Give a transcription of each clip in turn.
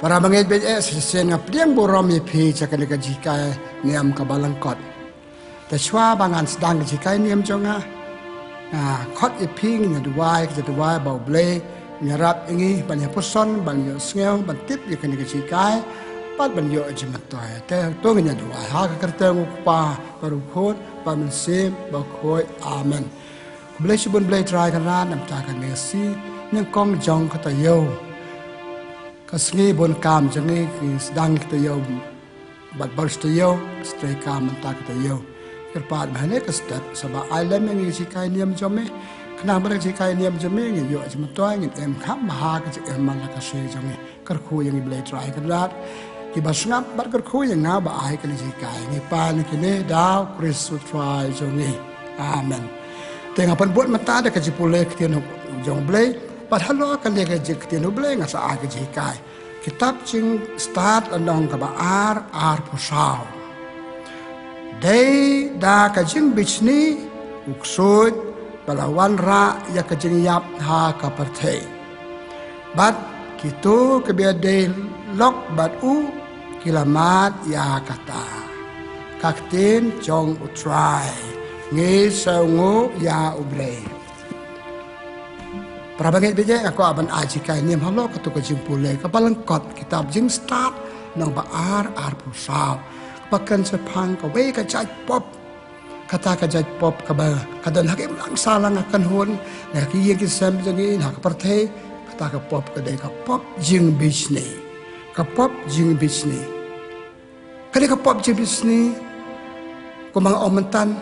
para mangit be sen ngap diang borom ye phi chakan ka jikai niam ka balangkotแต่ชัวบางอันสดงจิกายเนียมจงคอดอีพิงเนี่ยดูวายจะดูวายเบาเบลเนี่ยรับอย่างงี้บันยาพุทธนบันยาเสงียวบันทิพย์อย่างนี้ก็จิกายปัดบันยาจิมันตัวแต่ตัวเงี้ยดูวายหากระเตงอุปาปรุโคตปามันเซมบาคอยอาเมนเบลชิบุนเบลทรายกันร้านนำจากกันเมซีเนี่ยกองจงก็ตะเยวก็สงีบนกามจังงี้คือสดงก็ตะเยวบัดบอลสตะเยวสเตย์กามมันตาก็ตะเยวkerpaat bahane ke step sebab island yang jikai niam jome kena ber jikai niam jome ngi yo jam toy ngi em kham maha ke em malaka se jome kerkhu yang blai try kerat ki basngap bar kerkhu yang nga ba ai ke jikai ni pan ki ne daw kristu try jome amen tengah pan buat mata de ke jipule ke tian jong blai padahal ka le ke jik tian blai nga sa ke jikai kitab jing start andong ka ba ar pusau Day da kajing bichni uksud balawan ra ya kajing yap ha kaparte. Bat kitu kebiar day lok bat u kilamat ya kata. Kaktin jong utrai ngi saungu ya ubre. Prabangit bijay ako aban aji kay niyam halo katu kajing pulay kapalangkot kitab jing start nang ba ar pusaw. Pakan sepang ka way ka jaj pop kata ka jaj pop ka ba kadan hakim lang salang akan hon na kiyeng kisam jangi na kaparte kata ka pop ka day ka pop jing bisni ka pop jing bisni kada ka pop jing bisni ko mga omentan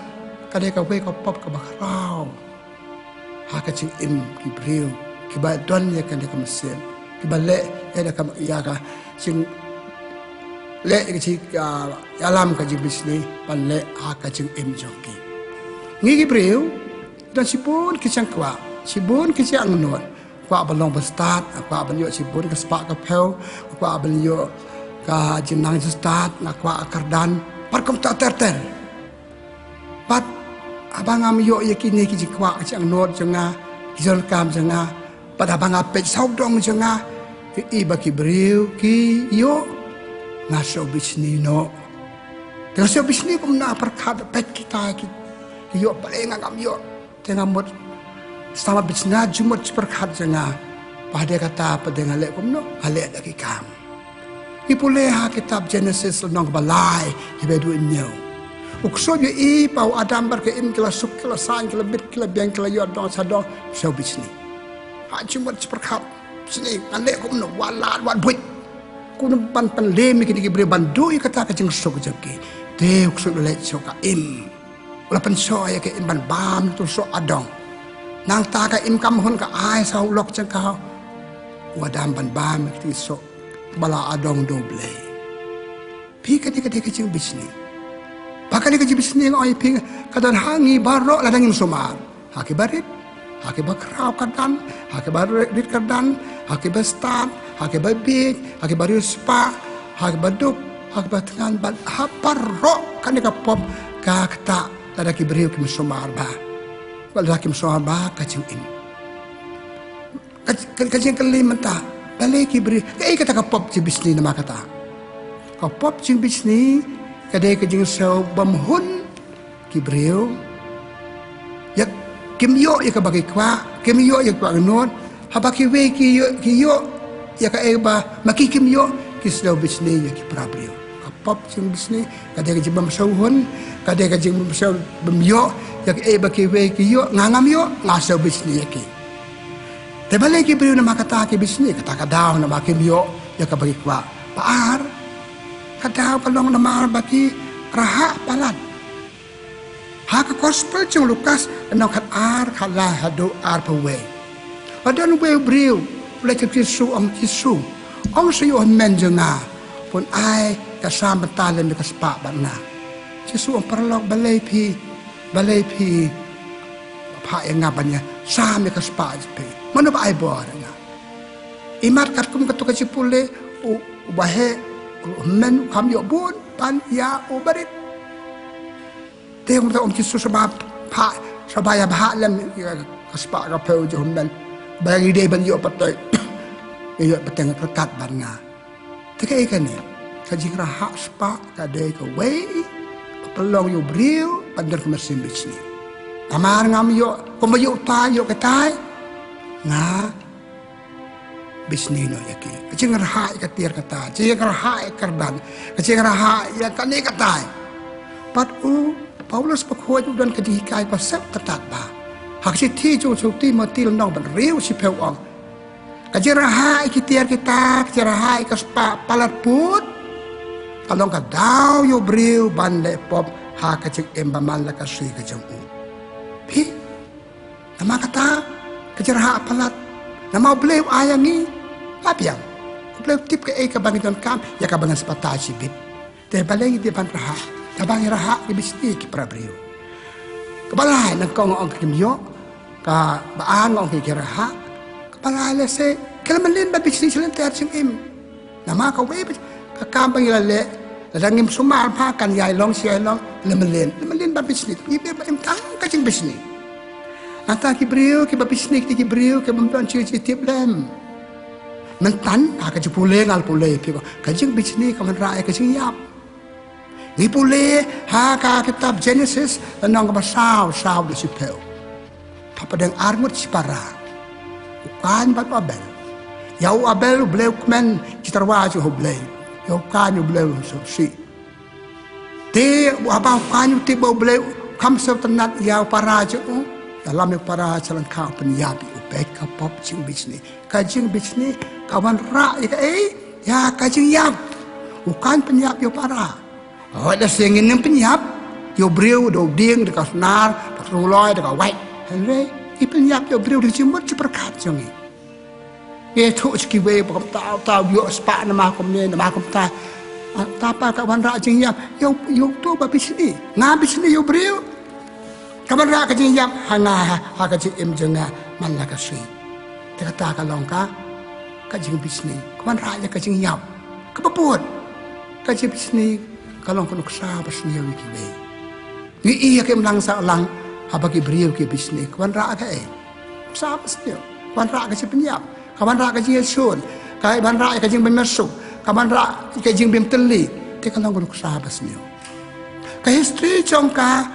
kada ka way ka pop ka bakraw ha ka jing im kibriw kiba don ya kada ka mesin kiba le kada ka ya ka jing le ki alam ka jibis ni pan le ha ka jing im joki ngi gibreu dan sibun ki changkwa sibun ki chang non kwa balong bastat kwa ban yo sibun ka spa ka pheu kwa ban yo ka jinang start na kwa kardan par kom ta ter pat abang am yo yakini ki kwa chang non janga ki jol kam janga pat abang apet sau dong janga ki iba ki breu ki yo ngaso bisni no ngaso bisni pun na perkat pet kita yo paling ngam yo tengah mot sama bisna jumot perkat janga pada kata pada ngale pun no ale lagi kam ipule ha kitab Genesis nong balai ibedu nyo ukso yo i pau adam bar ke im kila suk kila san kila bit kila biang kila yo dong sadong so bisni ha jumot perkat bisni ale pun no walat wat buit kuno pan lemi kini kibre bandu kata ka jing sok jaki te sok le sok im ula pan so ya ke im ban bam tu so adong nang ta ka im kam hon ka ai sau lok jang ka wadam ban bam ti so bala adong doble pi ka jing bisni pakali ka jing bisni oi pi kadan hangi baro ladang im somar haki barit haki bakraw kadan haki barit kadan haki bastan haki babik haki baru spa haki baduk haki batengan bal haparro kan ka pop ka kata ada ki beriu ki somar ba bal ki somar ba ka jing in ka jing kalimata balai ki beri ka kata ka pop ji bisni nama kata ka pop jing bisni ka de ka jing so bamhun ki beriu ya kim yo ya ka bagi kwa kim yo ya kwa non habaki we ki yo ya ka eba makikim yo kisdaw bisni ya ki prabrio kapop sing bisni kada ka jibam sauhon kada ka jibam sau bemyo ya ka eba ki we ki yo ngangam yo ngasaw bisni ya ki te balay ki brio na makata ki bisni kata ka daw na makim yo ya ka bagi kwa paar kadaw palong na maar baki raha palat ha ka gospel jung Lukas no kat ar kala hadu ar pawe adan we brio boleh Yesus om Yesus om sayo men jenga pun ai ka sam betalen ka spa bana Yesus om perlok balai pi pa yang ngabanya sam ka spa pi mana ba ai bor nga imat kat kum katu ka cipule u bahe men kam yo bun pan ya u barit te om Yesus sebab pa sabaya bahalem ka spa ka peu jo men bagi dia ban yo patay yo pateng kekat barna Tiga ikan ni, kajing rahak sepak, kadai ke wei, pelong yo beriu, pandar ke mesin bisni. Tamar ngam yo, pembayuk ta yo ketai, nga bisni no yaki. Kajing rahak katir kata, kajing rahak kardan, kajing rahak ya kani katai. Patu Paulus berkuat dan kedikai pasal ketat bah. Hak si ti jo ti matil nong ban riu si pewang. Kajirahai kita kajirahai kaspa palat put kalong ka daw yo briu bande pop ha kajik embaman la kasui kajang pi nama kata kajiraha palat nama bleu ayangi lapiang bleu tip ke ka bangiton kam ya ka bangan sepata sibit te balengi di ban raha tabang raha di bisni ki pra briu kebalai nang kong ong kimyo ka baan ong kiraha palala se kalamalin ba bisni silang ter sing im nama ka we ka kambang ilale ladangim sumal pa kan yai long siai long lamalin ba bisni ibe ba im tang ka sing bisni ata ki brio ki ba bisni ki brio ki bampan chi tip lem man tan ka pule ngal pule pi ka sing bisni ka man rae ka sing yap ni pule ha ka kitab Genesis nang ka ba sao di sipel papadang armut sipara kan bat Abel. Yau Abel bleu kmen citarwa ju bleu. Yau kan bleu so si. Te abang kan ti bleu kam so tenat yau para ju. Dalam para jalan kau penyabi ubek ka pop jing bisni. Ka jing bisni kawan ra ya ka jing yap. Bukan penyap yo para. Oh ada singin yang penyap. Yo breu do ding dekat senar, dekat ruloi dekat white. Henry ipenyap yo breu di jimut ciperkat jongi. Ye tu ciki we bakam tau yo spa nama kom ni nama kom ta. Tapa kawan ra jing yap yo tu ba bisni. Nga bisni yo breu. Kawan ra ka jing yap hanga ha ka jing em jonga man la ka sui. Te kata ka long ka jing bisni. Kawan ra ya ka jing yap. Ka paput. Ka jing bisni kalong kunuk sa basni yo ki we. Ni iya ke mlang sa lang habagi beriu ke bisni kawan ra ka sab sio kawan ra ka penyap kawan ra ka jing sun kawan ra ka jing bemasuk kawan ra ka jing bem teli te kalong ko sa basni ka history chong ka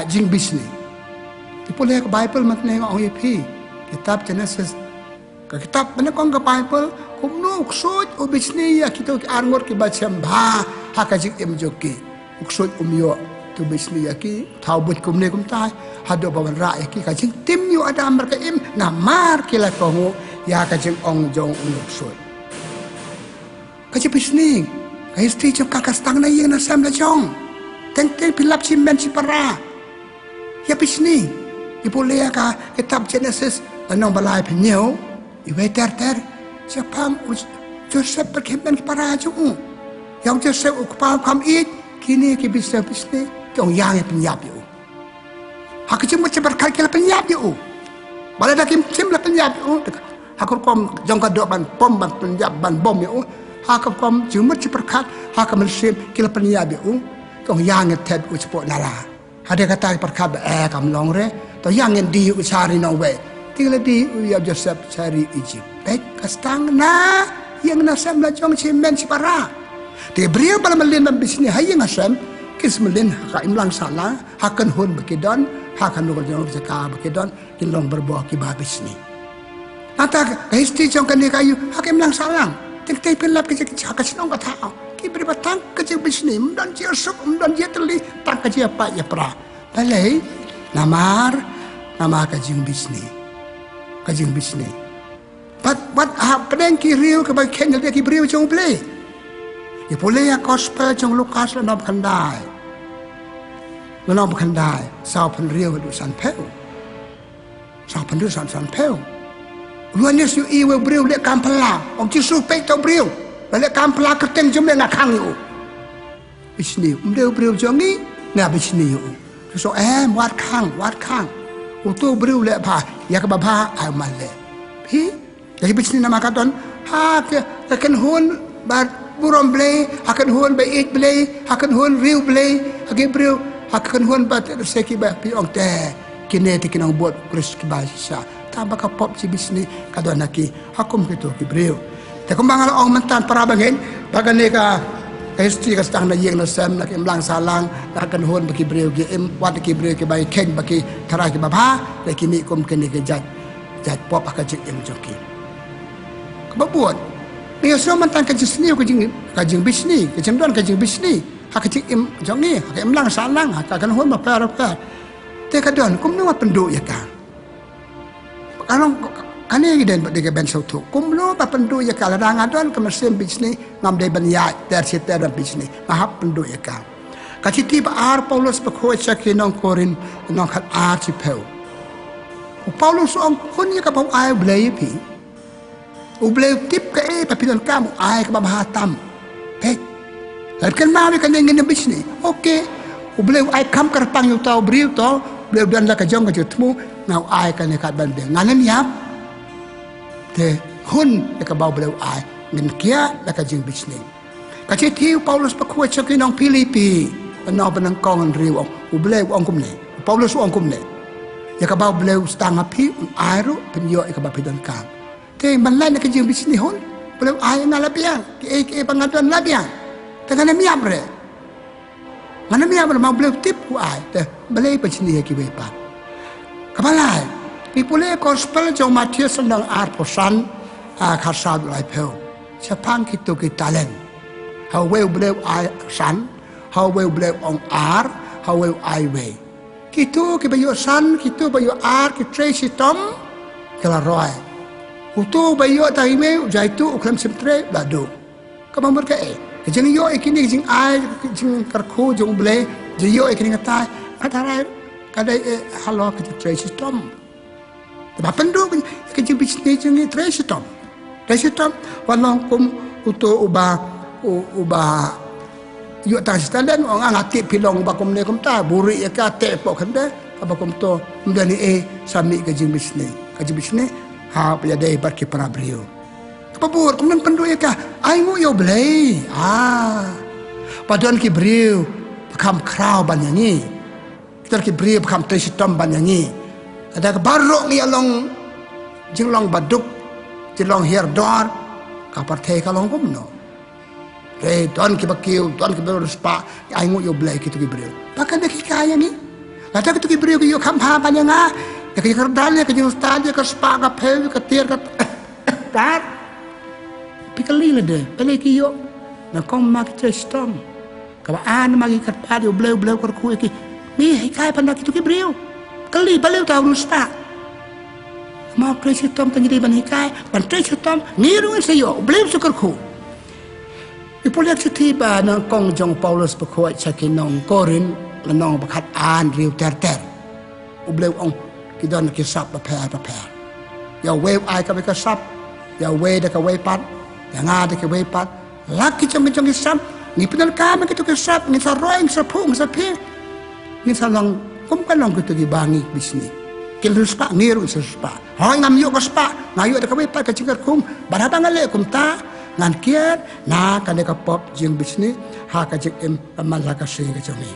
jing bisni ipole ka bible mat ne ong ipi kitab Genesis ka kitab mana kong ka bible kumno uksod o bisni ya kita arngor ki bacham ba ha ka jing em joki uksod umyo tu bisni yaki thau but kumne kum tai hado bawan ra yaki ka jing tim yu ada amar ka im na mar kila kongo ya ka jing ong jong unuk soi ka jing bisni ka istri jong ka kastang na yeng na sam la jong teng pilap si men si para ya bisni ipole ka kitab Genesis anong balai penyo iwe ter siapang Joseph perkemen para jong yang Joseph ukpal kam it kini ki bisa bisni Kong yang penyap yo. Hak cuma berkali kali penyap yo. Bala dah kim la penyap yo. Hak kom jong ka do ban pom ban penyap ban bom yo. Hak kom cuma berkat hak melsim kila penyap yo. Kong yang ted u cepo nala. Ada kata berkat kam long re. To yang di u cari no we. Tinggal di u ya Joseph cari Egypt. Baik kastang na yang nasam la jong cimen para. Dia beriau bala melin bisni hayang asam. Kis melin haka imlang salah hakan hun bakidon hakan nukul jong jaka bakidon kilong berbuah kibabis ni nata histi jong kani kayu haka imlang salang ting tay pilap kecik haka sinong katao kibri batang kecik bisni mdan jia suk mdan jia teli tak kecik apa ya pra balai nama kajing bisni bat pedeng kiriu kebagian dia kibri jong play ipole ya gospel jong Lukas lanam kandai sao pen riu du san peu sao pen du san peu luanes yu iwe briu le kampala om jisu pe to briu le kampala keteng jom le nakang yu bisni briu jongi na bisni yu so wat kang utu briu le pa ya ka ba ai mal le pi jadi bisni nama katon ha ke ken hun bar burom blei akan huan ba it blei akan huan riu blei age briu akan huan ba seki ba pi ong te kinetik nang buat kris ki ba sa taba ka pop si bisni kadon naki hakum kito ki briu te kumbang ong mantan para bangin Bagan ni ka history ka stang na yeng na sem na kim lang salang na kan hon baki breu ki em wat ki breu ki bai keng baki thara ki babha le ki ni kum ken ni ke jat pop ka jik em joki ka buat ni so man tan ka jisni ka jing bisni ka jing don ka jing bisni ha ka jik em jong ni ka em lang salang ha ka kan hon ma pa te ka don kum ni wa pendu ya ka kalong ane giden ba diga ben sautu kumlo ba pendu ya kala ranga don ka mesin bisni ngam de ban ya ter sit ter bisni mahap pendu ya ka kachiti ba ar Paulus ba khoi chaki nong korin nong khat ar chi peu Paulus ong kun ya ka ba ai blai pi u blai tip ka e pa pilan ka mo ai ka ba hatam pe har kan ma kan ngin bisni okay u blai ai kam kar pang yu tau briu to blai dan la ka jong ka jutmu ngau ai ka ne ka ban be nganem yap te hun ka bau blau ai ngin kia la ka jing bisni ka che tiu Paulus pa khoi chaki nong Filipi no banang kong riu u bleu ong kum ne Paulus ong kum ne ya ka bau bleu stang api ai ru pen yo ka ba pidon ka te man lai na ka jing bisni hun bleu ai na la biang ke pangadon la biang te kana miap re mana miap ma bleu tip ku ai te balai pa chini ki we pa ka balai di pule gospel jong Matius nang ar posan khar sa lai pheu chapang ki tu ki talent how well bleu ai san how well bleu ong ar how well ai we ki tu ki bayo san ki tu bayo ar ki tracy tom kala roy utu bayo tai me jai tu uklam simtre la do ka mamur ka e jeng yo ikini jing ai jing karkhu jong ble je yo ikini ngatai atarai kadai halo ki tracy tom ba pendu ke jing bisnis jing tracy tom walong kum utu uba yo ta stalen ong angati pilong ba kum ne kum ta buri ya ka te po khande ba kum to mdani e sami ke jing bisnis ha ya dei bar ki para brio pa bur kum nan pendu ya ka ai mu yo blei padon ki brio kam kraw ban yani kita ki brio kam tracy tom ban yani ada ke barok ni along jinglong baduk jinglong herdor ka parthe ka long kum no re don ki bakiu don ki ber spa ai ngu yo blai ki tu ki breu pakan de ki kaya ni ada ki tu ki breu ki yo kham ha ban nga ya ki kardal ya ki jing stad ya ka spa ka phe ka tier ka tar pikali le de pele ki yo na kom ma ki stom ka ba an ma ki kat pa yo bleu kar ku ki ni hai kai pan ki tu ki breu kali balik tahu nusta mau tracy tom tangi di ban hikai ban tracy tom niru sayo blame sukar khu ipoliak tiba na kong jong Paulus bakoi chaki nong korin la nong bakat an riu ter u bleu ong kidon ki sap pa pa ya wave ai ka ka sap ya we da ka we pat ya nga da ka we pat laki chong ki sap ni pinal ka ma ki to ki sap ni sa roing sa phung sa phi ni sa long kum kan long kutu bangi bisni kil spa ngiru spa hoy ngam yo ko spa ngayo da kabe pa ka cingar kum baraba ngale kum ta ngan kiat na ka ne ka pop jing bisni ha ka jik em amal la ka se ka jongi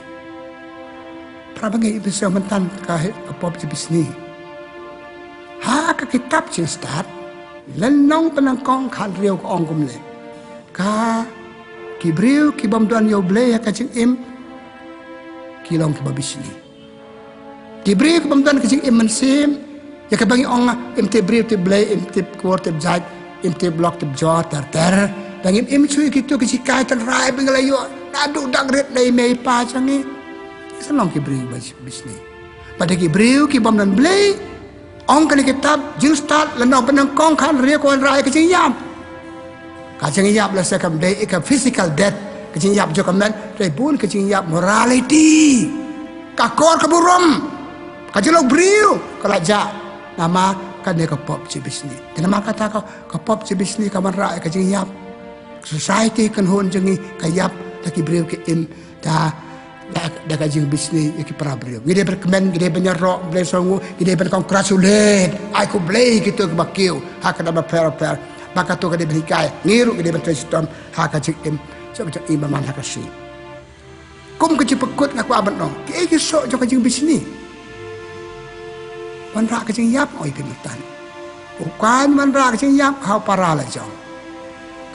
prabangi bisa mentan ka pop jing bisni ha ka kitab jing start len nong penang kong khan riu ko ong kum le ka kibriu ki bom don yo ble ka jing em kilong ki babisni Diberi kebantuan kecil iman sim, ya kebangi orang imti beri imti belai imti kuat imti jaj imti blok imti jawat ter, bangin imti gitu kecil kait terai bengalayo, nadu dagret lay mei pa cangi, senang kiberi bisnis. Pada kiberi kibam dan belai, orang kali kitab jil start lenong penang kong kan ria kuan rai kecil yam, kecil yam lah saya kembali ika physical death kecil yam juga kemen, rebun kecil yam morality, kakor keburum. Kajelok beriu kelaja nama kan dia ke pop je bisnis. Dan nama kata kau ke pop je bisnis kaman rak ke jingap. Society kan hon jengi kayap lagi beriu ke im dah ka jing bisnis ki para beriu. Gide berkemen gide benyerok beli songu gide bercongratulate. Aku beli gitu ke bakiu hak ada per maka tu gide berhikai ngiru gide bertestom hak jing im macam imam hak kasih. Kum ke cepekut ngaku abad no. Ki sok jo ka jing bisnis. Man rak ke yap oi pimutan bukan man rak ke yap kau para la jong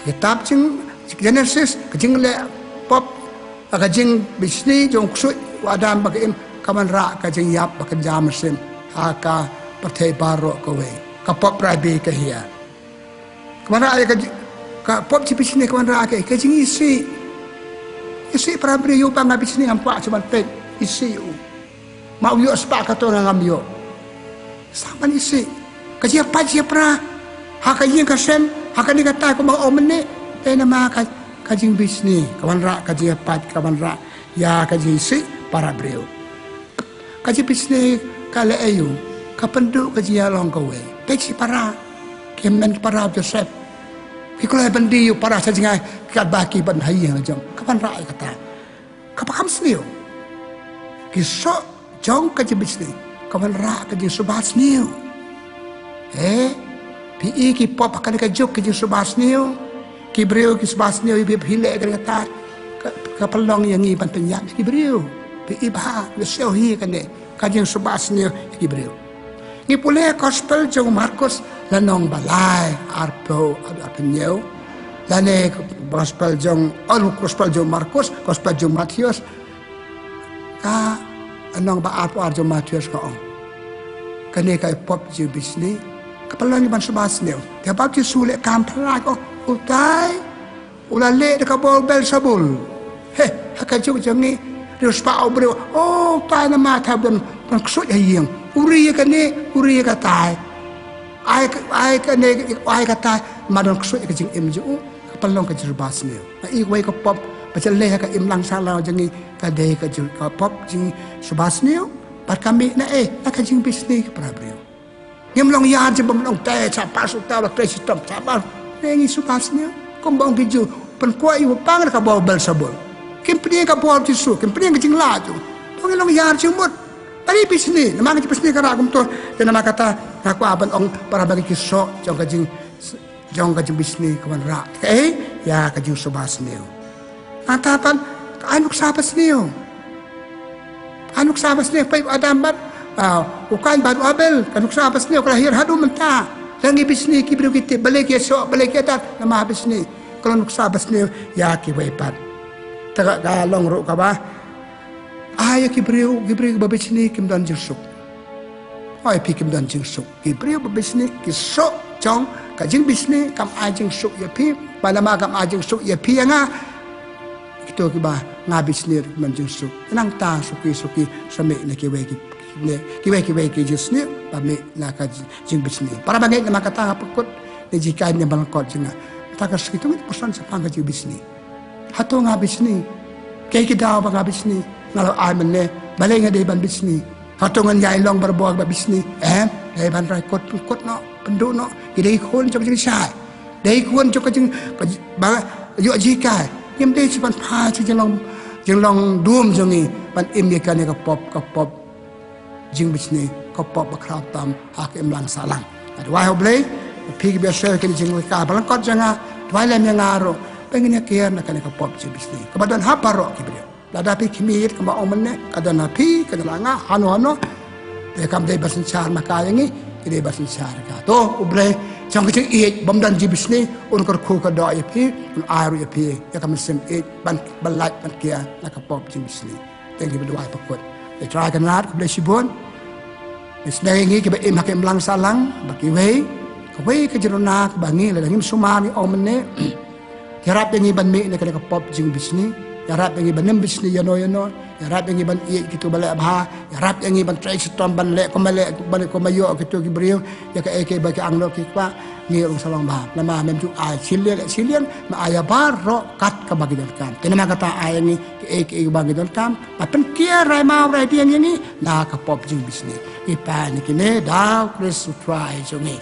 kitab jing Genesis kajing le pop kajing bisni jong ksut wadam bakim kaman ra kajing yap bakan jamersim haka pertai baro kowe ka pop rabi ka hia kaman ra ka pop ci bisni kaman ra ka kajing isi parabri yu pang bisni ampa cuman pet isi u mau yu spa ka to ngam yu saban isi kajia pajia pra haka yin ka sem haka ni kata ko ma omne tena ma kajing bisni kawan ra kajia pat kawan ra ya kaji isi para breu kaji bisni kale ayu kapendu kajia long kowe pechi para kemen para Joseph kikole bandi yu para sajinga kat baki ban hayi yang jong kawan ra kata kapakam sniu kisok jong kaji bisni kawan ra kaji subas niu pi ki pop akan ka jok ki subas niu ki breu ki subas niu bi hile ka kata ka pelong yang ngi ban penyak ki breu pi ba le sel hi kan ne ka jing subas niu ki breu ngi pule gospel jong Markus lanong balai arpo apenyo lane gospel jong Markus gospel jong Matius ka anong ba arpo jong Matius ka kane ka pop ji bisni kapala ni ban subas neo dia bab ti sule kam pala ko utai ulale de ka bol bel sabul haka ju jangi rius pa obreu tai na ma tha bon ksut hayeng uri ka tai ai ka tai ma don ksut ka jing im ju kapala ka subas neo i wai ka pop pa le ka im lang sa la jangi ka de ka ju ka pop jing subas neo par kami na ka jing bisni pra breu Ngem long yar je bom long te cha pas uta la kresi tom cha ba ngi supasnya kom bong biju pen kuai u pang ka bol bel sabol kim pri ka bol ti su kim pri ka jing la tu tong long yar je mut tadi bisni nama ka bisni ka ra gum to te nama kata aku aban ong para bagi kiso jong ka jing bisni ka ban ra ya ka jing subasnya atapan anuk sabasnya pa adam bat ukan baru abel kanuk sa pasni ko lahir hadu menta langi bisni ki bru kite balik ya so balik ya tak nama bisni kalau nuk sa pasni ya ki wepat taga galong ro ka ba ay ki bru ba bisni kim dan jirsuk ay pi kim dan jirsuk ki bru ba bisni ki so chong ka jing bisni kam ay jirsuk ya pi palama kam ay jirsuk ya pi nga ito ki ba nga bisni man jirsuk nang ta suki same na ki we ki jisni pami na ka jing bisni para bagay na makata pakot ni jika ni balkot jinga takas kitu pesan sa pangka jing bisni hato nga bisni kay kidaw ba nga bisni ngalo amen ne balay nga ban bisni hato nga nyai long barbuag ba bisni dai ban rai kot no pendu no kidai khon jok jing sai dai khon jok jing ba yo jika yem dai si ban pha chi jing long duom jongi ban im ye kan ka pop jing bisni ko pop bakrau tam hak im lang salang adwai hoblei pig be share kin jing ka balang kot janga dwai lem yang aro pengen ya kian na kan ka pop jing bisni kebadan haparo kibrio lada pi kimir ka ma omne kadana pi kadalanga hano de kam de basin char maka yangi kide basin char ka to ublei jang jing e bom dan jing bisni un kor khu ka do ya pi un aru ya pi ya kam sim e ban balat ban kia na ka pop jing bisni thank you dwai pakot try kan rat bless you bon isnay ngi ke im hakem lang salang baki we ke jerona ke bangi la ngim sumani omne yarap ngi ban me ne ka pop jing bisni yarap ngi ban bisni yano yarap ngi ban i gitu bale abha yarap ngi ban try sitom ban le ko mayo gitu ki brio ya ka eke baki angno ki pa ngi ong salong ba lama mem ju ai silian ma aya ro kat ka bagi dan kam tenama kata ai ngi eke bagi dan kam apen kia rai mau rai dia ngi na ka pop jing bisni ipa ni kine daw Chris try jongi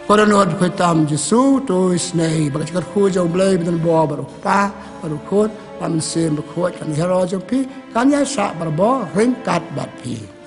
koronod ko tam Jesu to isnay bagi kar khu jong blay bidan bo baru pa baru khot pam sem khot kan hero jong pi kan ya sa barbo ring kat bat pi